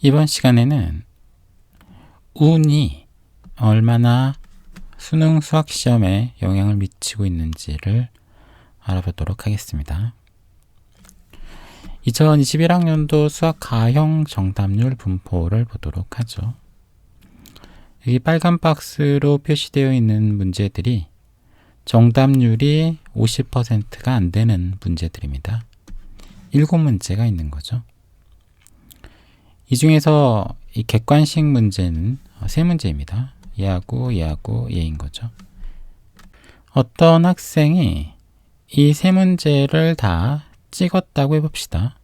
이번 시간에는 운이 얼마나 수능 수학 시험에 영향을 미치고 있는지를 알아보도록 하겠습니다. 2021학년도 수학 가형 정답률 분포를 보도록 하죠. 여기 빨간 박스로 표시되어 있는 문제들이 정답률이 50%가 안 되는 문제들입니다. 7문제가 있는 거죠. 이 중에서 이 객관식 문제는 3문제입니다. 얘하고 얘인 거죠. 어떤 학생이 이 3문제를 다 찍었다고 해봅시다.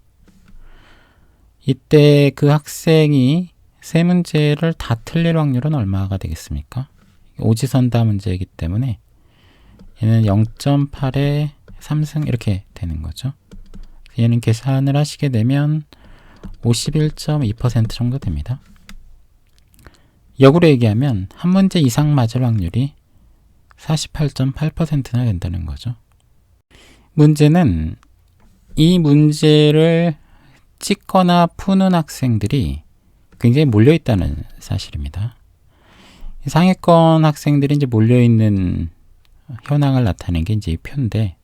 이때 그 학생이 3문제를 다 틀릴 확률은 얼마가 되겠습니까? 오지선다 문제이기 때문에 얘는 0.8에 3승 이렇게 되는 거죠. 얘는 계산을 하시게 되면 51.2% 정도 됩니다. 역으로 얘기하면 한 문제 이상 맞을 확률이 48.8%나 된다는 거죠. 문제는 이 문제를 찍거나 푸는 학생들이 굉장히 몰려있다는 사실입니다. 상위권 학생들이 이제 몰려있는 현황을 나타낸 게 이제 이 표인데,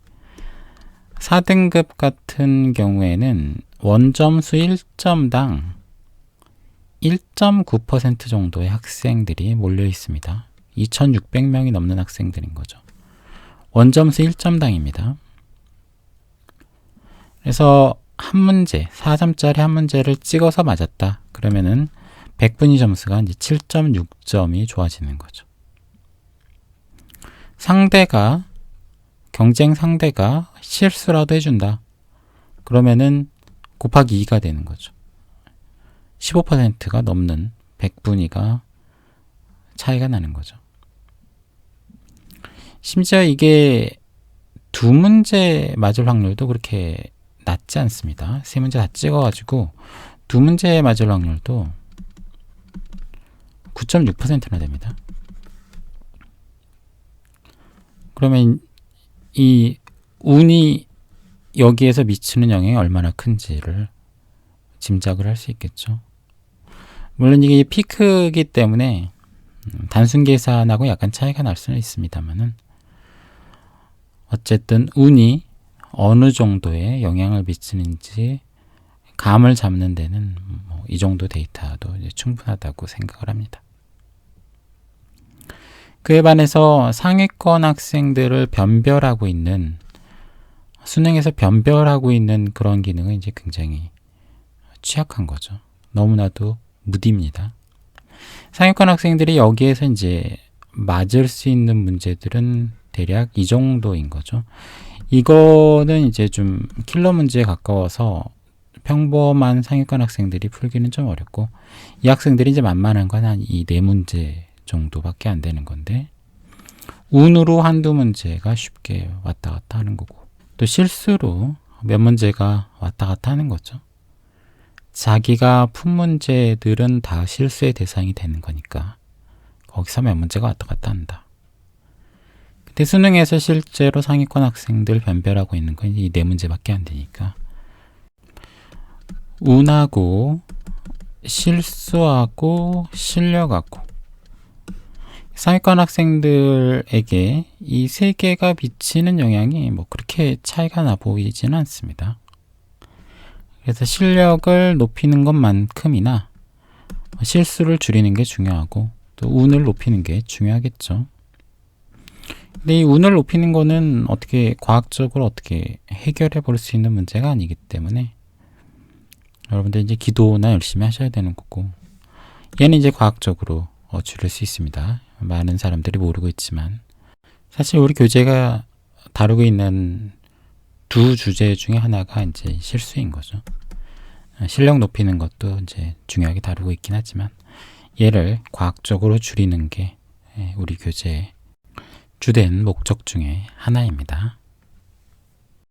4등급 같은 경우에는 원점수 1점당 1.9% 정도의 학생들이 몰려 있습니다. 2,600명이 넘는 학생들인 거죠. 원점수 1점당입니다. 그래서 한 문제, 4점짜리 한 문제를 찍어서 맞았다. 그러면은 100분위 점수가 이제 7.6점이 좋아지는 거죠. 경쟁 상대가 실수라도 해준다. 그러면은 곱하기 2가 되는 거죠. 15%가 넘는 100분위가 차이가 나는 거죠. 심지어 이게 2문제 맞을 확률도 그렇게 낮지 않습니다. 3문제 다 찍어가지고 2문제 맞을 확률도 9.6%나 됩니다. 그러면 이 운이 여기에서 미치는 영향이 얼마나 큰지를 짐작을 할 수 있겠죠. 물론 이게 피크이기 때문에 단순 계산하고 약간 차이가 날 수는 있습니다만은, 어쨌든 운이 어느 정도의 영향을 미치는지 감을 잡는 데는 이 정도 데이터도 이제 충분하다고 생각을 합니다. 그에 반해서 상위권 학생들을 변별하고 있는, 수능에서 변별하고 있는 그런 기능은 이제 굉장히 취약한 거죠. 너무나도 무디입니다. 상위권 학생들이 여기에서 이제 맞을 수 있는 문제들은 대략 이 정도인 거죠. 이거는 이제 좀 킬러 문제에 가까워서 평범한 상위권 학생들이 풀기는 좀 어렵고, 이 학생들이 이제 만만한 건 한 이 4문제 정도밖에 안 되는 건데, 운으로 한두 문제가 쉽게 왔다 갔다 하는 거고, 또 실수로 몇 문제가 왔다 갔다 하는 거죠. 자기가 푼 문제들은 다 실수의 대상이 되는 거니까 거기서 몇 문제가 왔다 갔다 한다. 근데 수능에서 실제로 상위권 학생들 변별하고 있는 건 이 4문제밖에 안 되니까, 운하고 실수하고 실력하고 상위권 학생들에게 이 3개가 미치는 영향이 그렇게 차이가 나 보이지는 않습니다. 그래서 실력을 높이는 것만큼이나 실수를 줄이는 게 중요하고, 또 운을 높이는 게 중요하겠죠. 근데 이 운을 높이는 거는 어떻게 과학적으로 어떻게 해결해 볼 수 있는 문제가 아니기 때문에 여러분들 이제 기도나 열심히 하셔야 되는 거고, 얘는 이제 과학적으로 줄일 수 있습니다. 많은 사람들이 모르고 있지만, 사실 우리 교재가 다루고 있는 두 주제 중에 하나가 이제 실수인 거죠. 실력 높이는 것도 이제 중요하게 다루고 있긴 하지만, 얘를 과학적으로 줄이는 게 우리 교재의 주된 목적 중에 하나입니다.